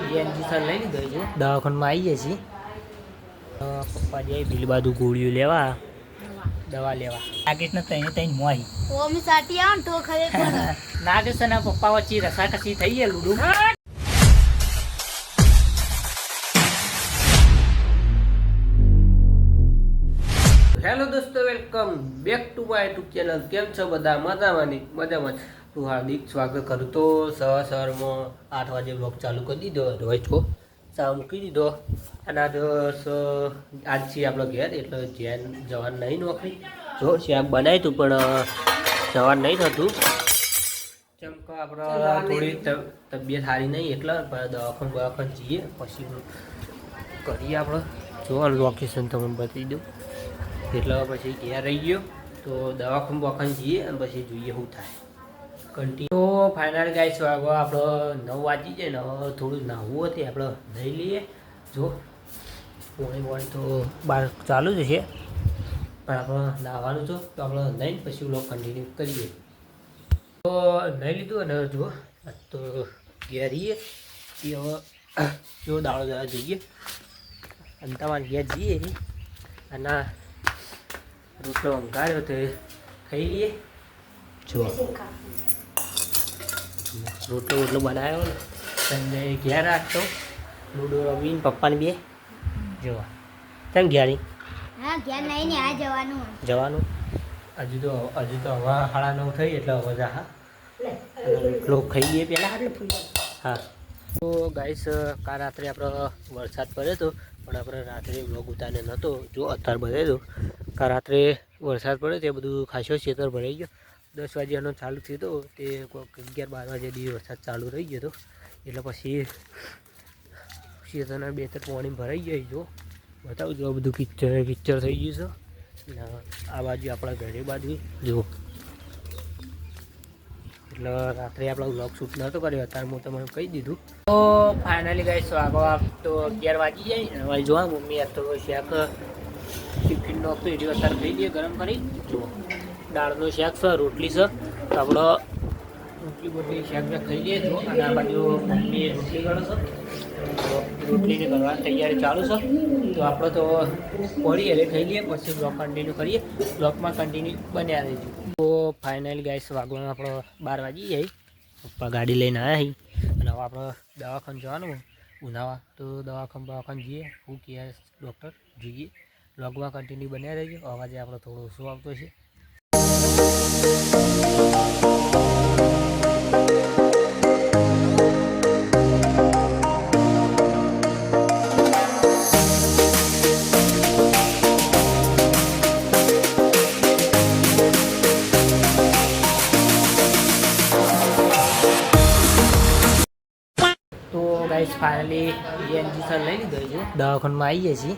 Injection લઈ લીધો છે, દવાખાનામાં આવી જઈએ છીએ. પપ્પા જાય પેલી બાજુ ગોળીઓ લેવા, દવા લેવા. નાગેશ ને તઈને મોહી નાગેશ અને પપ્પા વચ્ચે રસાકસી થઈ ગઈ લુડુ. હેલો દોસ્તો, welcome back to my YouTube channel. કેમ છો બધા? મજામાં. હું હાર્દિક સ્વાગત કરું. તો સવારમાં 8 વાગે બ્લોગ ચાલુ કરી દીધો. રોજ કો ચા મૂકી દીધો અને આજ છે આપણો ઘેર, એટલે ઘેર જવાનું નહીં નોકરી. જો શાક બનાવ્યું હતું પણ જવાનું નહીં થતું. કેમ કે આપણે થોડી તબિયત સારી નહીં, એટલે દવાખાને જઈએ પછી કરીએ આપણે. જો લોકેશન તમને બતાવી દઉં, એટલે પછી ઘેર રહી ગયો તો દવાખાને જઈએ અને પછી જોઈએ શું થાય કન્ટિન્યુ. તો ફાઇનલ ગાઈસ વાગો આપણો 9 વાગી જાય ને. હવે થોડું નાહવું હતું, આપણે નહીં લઈએ. જો પોણી તો બહાર ચાલુ જ છે, પણ આપણે નાહવાનું છો તો આપણે નહીં પછી વ્લોગ કન્ટિન્યુ કરીએ. તો નહીં લીધું અને જો તો ઘેર રહીએ એ હવે જો દાડો જઈએ અને તમારે ઘેર જઈએ અને રોટલો અંગાડ્યો તો ખાઈ લઈએ. જો રોટલો બનાવ્યો ને તમને ઘેર રાખતો લૂડો રમીને પપ્પાને બે જોવા. કેમ ઘેર જવાનું? હજુ તો હવે 9:30 થઈ, એટલે હવે જા રોટલો ખાઈ લઈએ પહેલાં. હા, તો ગાઈસ કાલ રાત્રે આપણે વરસાદ પડ્યો હતો, પણ આપણે રાત્રે બ્લોગ ઉતારને નહોતો. જો અત્યારે બધે તો કાલ રાત્રે વરસાદ પડ્યો તે બધું ખાસો ખેતર ભરાઈ ગયો. 10 વાગ્યાનો ચાલુ થયો હતો, તે 11-12 વાગ્યા સુધી વરસાદ ચાલુ રહી ગયો હતો. એટલે પછી ખેતરના 2-3 પાણી ભરાઈ જાય. જો બતાવું, જો બધું કિચ્ચર થઈ ગયું છે. આ બાજુ આપણા ઘરે બાજુ જો, એટલે રાત્રે આપણે વ્લોગ શૂટ નહોતો કર્યો, અત્યારે હું તમને કહી દીધું. તો ફાઇનલી ગાઈસ વાગો તો 11 વાગી જાય. હવે જોવા મમ્મી આ તો શાક ટિફિનનો હતો એટલે અત્યારે લઈ લઈએ ગરમ કરી. જુઓ દાળનું શાક છે, રોટલી છે, તો આપણે રોટલી શાક ખાઈ લઈએ. જો અને આ બાજુ મમ્મી રોટલી કરે છે, તો રોટલીની કરવાની તૈયારી ચાલુ છે. તો આપણે તો પડી એટલે ખાઈ લઈએ, પછી બ્લોગ કન્ટિન્યુ કરીએ. બ્લોગમાં કન્ટિન્યુ બન્યા રહીશું. તો ફાઇનલી ગાઈસ વાગવામાં આપણો 12 વાગી જાય. પપ્પા ગાડી લઈને આવ્યા અને હવે આપણે દવાખાને જવાનું ઉનાવા. તો દવાખાને જઈએ, હું કહે ડૉક્ટર જોઈએ. બ્લોગમાં કન્ટિન્યુ બન્યા રહેજો. અવાજે આપણો થોડો ઓછો આવતો છે. તો ગાઈસ ફાઇનલી ઇન્જેક્શન લઈ લીધો છે, દવાખાનામાં આવી જઈએ છીએ.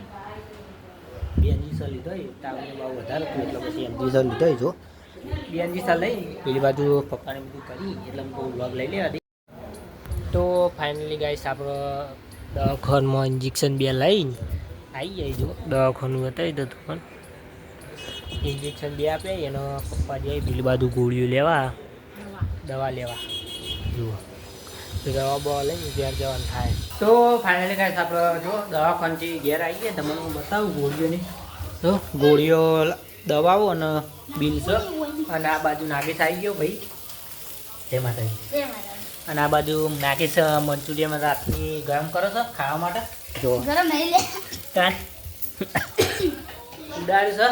2 ઇન્જેક્શન લીધો હોય, તાવને બહુ વધારે હતું એટલે પછી ઇન્જેક્શન લીધો હોય. જો 2 ઇન્જેક્શન લઈ પેલી બાજુ પપ્પાને બધું કરી એટલે હું બ્લોગ લઈ લેવા દઈ. તો ફાઇનલી ગાઈસ આપણો દવાખાનામાં ઇન્જેક્શન 2 લઈને આવી જાય. જો દવાખાનું બતાવી દઉં પણ ઇન્જેક્શન 2 આપે એનો પપ્પા જાય પેલી બાજુ ગોળીઓ લેવા, દવા લેવા. જુઓ દવા બવા લઈને ઘેર જવાનું થાય. તો ફાઇનલી ગાઈસ આપણે જો દવાખાનાથી ઘેર આવી ગયા. તમને હું બતાવું ગોળીઓની. તો ગોળીઓ, દવાઓ અને બિલ છે. અને આ બાજુ નાગેશ આવી ગયો ભાઈ, જય માતાજી. અને આ બાજુ નાગેશ મંચુરિયન રાતની ગરમ કરો છો ખાવા માટે. જો ગરમ નહીં લે ઉડાડ્યું છે.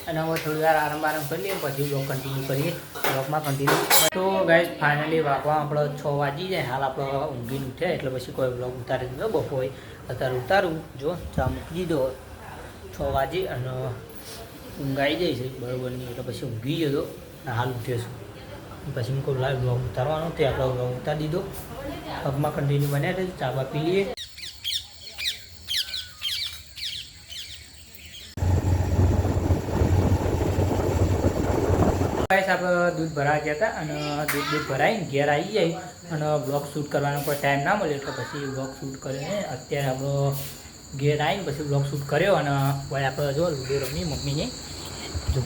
અને હવે થોડી વાર આરામ કરી લઈએ, પછી બ્લોગ કન્ટિન્યુ કરીએ. બ્લોગમાં કન્ટિન્યુ. તો ગાઈસ ફાઇનલી વાગવા આપણો 6 વાગી જાય. હાલ આપણે ઊંઘીને ઉઠ્યા એટલે પછી કોઈ બ્લોગ ઉતારી દીધો બપોરે. અત્યારે ઉતારું. જો ચા મૂકી દીધો 6 વાગે અને ઊંઘ આવી જાય છે બરાબરની. એટલે પછી ઊંઘી ગયો હતો, હાલ ઉઠ્યો છું. પછી હું કોઈ લાઈવ બ્લોગ ઉતારવાનો તે આપણો બ્લોગ ઉતારી દીધો. પગમાં કન્ટિન્યુ બન્યા રહે. ચા બા પી લઈએ. આપણે દૂધ ભરાવા ગયા હતા અને દૂધ ભરાઈને ઘેર આવી જાય અને બ્લોગ શૂટ કરવાનો કોઈ ટાઈમ ના મળે એટલે પછી બ્લોગ શૂટ કરીને અત્યારે આપણો ઘેર આવીને પછી બ્લોગ શૂટ કર્યો. અને ભાઈ આપણે જો લૂડો રમી મમ્મીને, જો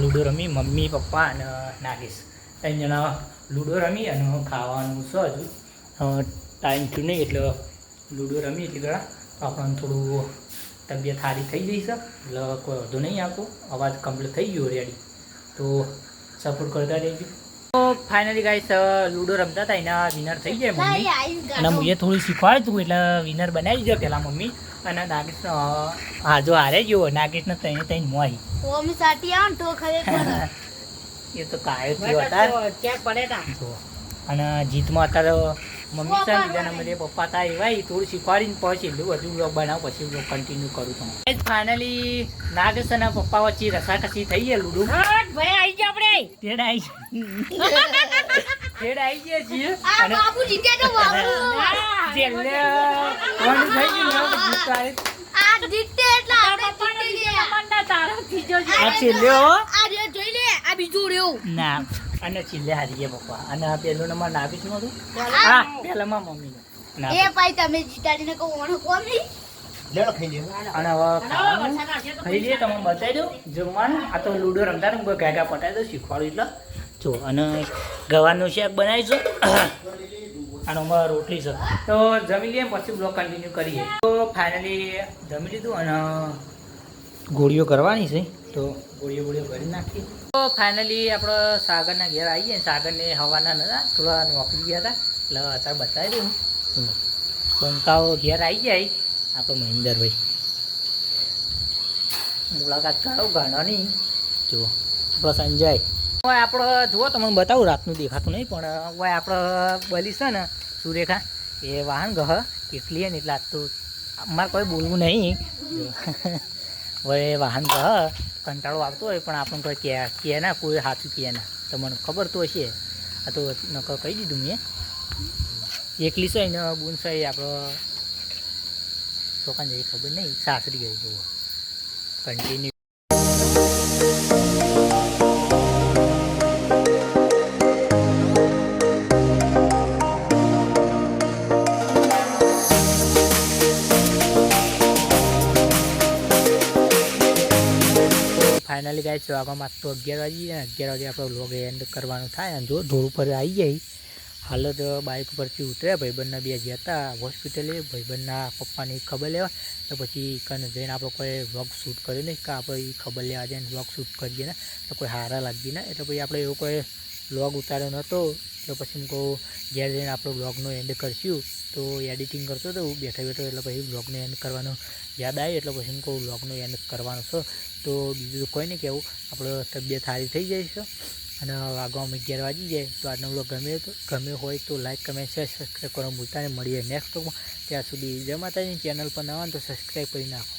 લૂડો રમી મમ્મી, પપ્પા અને નાગેશ 3 જણા લૂડો રમી અને ખાવાનું છે. હજુ ટાઈમ થયું નહીં એટલે લૂડો રમી એટલી ઘણા તો આપણને થોડું તબિયત સારી થઈ જઈ છે એટલે કોઈ વધુ નહીં આવતો અવાજ કમ્પ્લીટ થઈ ગયો રેડી તો સપોર્ટ કરતા રહેજો. તો ફાઇનલી ગાઈસ લૂડો રમતા હતા એના વિનર થઈ જાય મમ્મી અને હું થોડું શીખવાડ્યું હતું એટલે વિનર બનાવી દીધો પહેલાં મમ્મી અને નાગેશ હાજો હારે ગયો નાગેશને તઈને તઈને મોઈ એ તો કાયો થયો હતા અને જીતમાં અત્યારે મમ્મી છે બીજા નંબરે પપ્પા હતા એવા થોડું શીખવાડીને પછી એટલું બધું બ્લોગ બનાવ પછી બ્લોગ કન્ટિન્યુ કરું તમે ફાઇનલી નાગેશ અને પપ્પા વચ્ચે રસાકસી થઈ ગઈ લૂડો ભાઈ આવી ગયા આપણે તેડ આવી ગયા છીએ અને બાપુ જીત્યા તો છેલ્લે કોણ થઈ ગયું આ જીતે એટલે આપણે જીતે ગયા તારા થીજો આ છેલ્લે આ જોઈ લે આ બીજું રહ્યો ના અને છેલ્લે હારી ગયા પપ્પા અને પેલો નંબર નાગેશ નો હતું હા પેલામાં મમ્મી નો એ ભાઈ તમે જીતાડીને કહો ઓણો કોમ નહીં લેડો ખાઈ લે અને હવે ખાઈ લે તમે બતાવી દો જમવાનું આ તો લૂડો રમતા ને ગાગા પટાઈ દો શીખવાડું એટલે જો અને ગવાનું શાક બનાવીશું અને અમારે રોટલી છે તો જમી લઈએ પછી બ્લોગ કન્ટિન્યુ કરીએ. તો ફાઇનલી જમી લીધું અને ગોળીઓ કરવાની છે તો ગોળીઓ કરી નાખીએ. તો ફાઇનલી આપણે સાગરના ઘેર આવી જાય સાગરને હવાના નતા થોડા નોકરી ગયા હતા એટલે અત્યારે બતાવી દઉં બંકાઓ ઘેર આવી જાય આપણે મહેન્દરભાઈ મુલાકાત કરો ઘણાની જુઓ આપણો સંજય હવે આપણે જુઓ તમને બતાવું રાતનું દેખાતું નહીં પણ હવે આપણે બલી છે ને સુરેખા એ વાહન ગહ કેટલી ને એટલે આજ તો અમારે કોઈ બોલવું નહીં હવે વાહન ગહ કંટાળો આવતો હોય પણ આપણને કોઈ કહે ના કોઈ સાચું કહે ના તમને ખબર તો હશે આ તો નકર કહી દીધું મેં એકલી છે ને બૂન છે આપણો છોકરાને જેવી ખબર નહીં સાસરી ગઈ જુઓ કન્ટિન્યુ. ફાઇનલી ગાઈસ વાગવામાં તો 11 વાગી અને 11 વાગે આપણો વ્લોગ એન્ડ કરવાનો થાય અને જો ઢોળ ઉપર આવી જાય હાલ તો બાઇક ઉપરથી ઉતર્યા ભાઈબંધના બે ગયા હતા હોસ્પિટલે ભાઈબંધના પપ્પાની ખબર લેવા તો પછી કને જઈને આપણે કોઈ વ્લોગ શૂટ કર્યો નહીં કે આપણે એ ખબર લેવા જઈને વ્લોગ શૂટ કરીએ ને તો કોઈ હારા લાગી ને એટલે પછી આપણે એવો કોઈ વ્લોગ ઉતાર્યો નહોતો તો પછી હું કહું ઘેર જઈને આપણો વ્લોગનો એન્ડ કરશું તો એડિટિંગ કરતો હતો બેઠો એટલે પછી વ્લોગનો એન્ડ કરવાનો યાદ આવ્યો એટલે પછી હું કહું વ્લોગનો એન્ડ કરવાનો છો તો બીજું તો કોઈ નહીં કહેવું આપણે તબિયત સારી થઈ જાય છે અને વાગવામાં 11 વાગી જાય તો આજનો વ્લોગ ગમ્યો હોય તો લાઈક કમેન્ટ શેર સબસ્ક્રાઈબ કરવાનું ભૂલતા નહીં. મળીએ નેક્સ્ટ વ્લોગમાં ત્યાં સુધી જય માતાજી ચેનલ પર નવા તો સબસ્ક્રાઈબ કરી નાખો.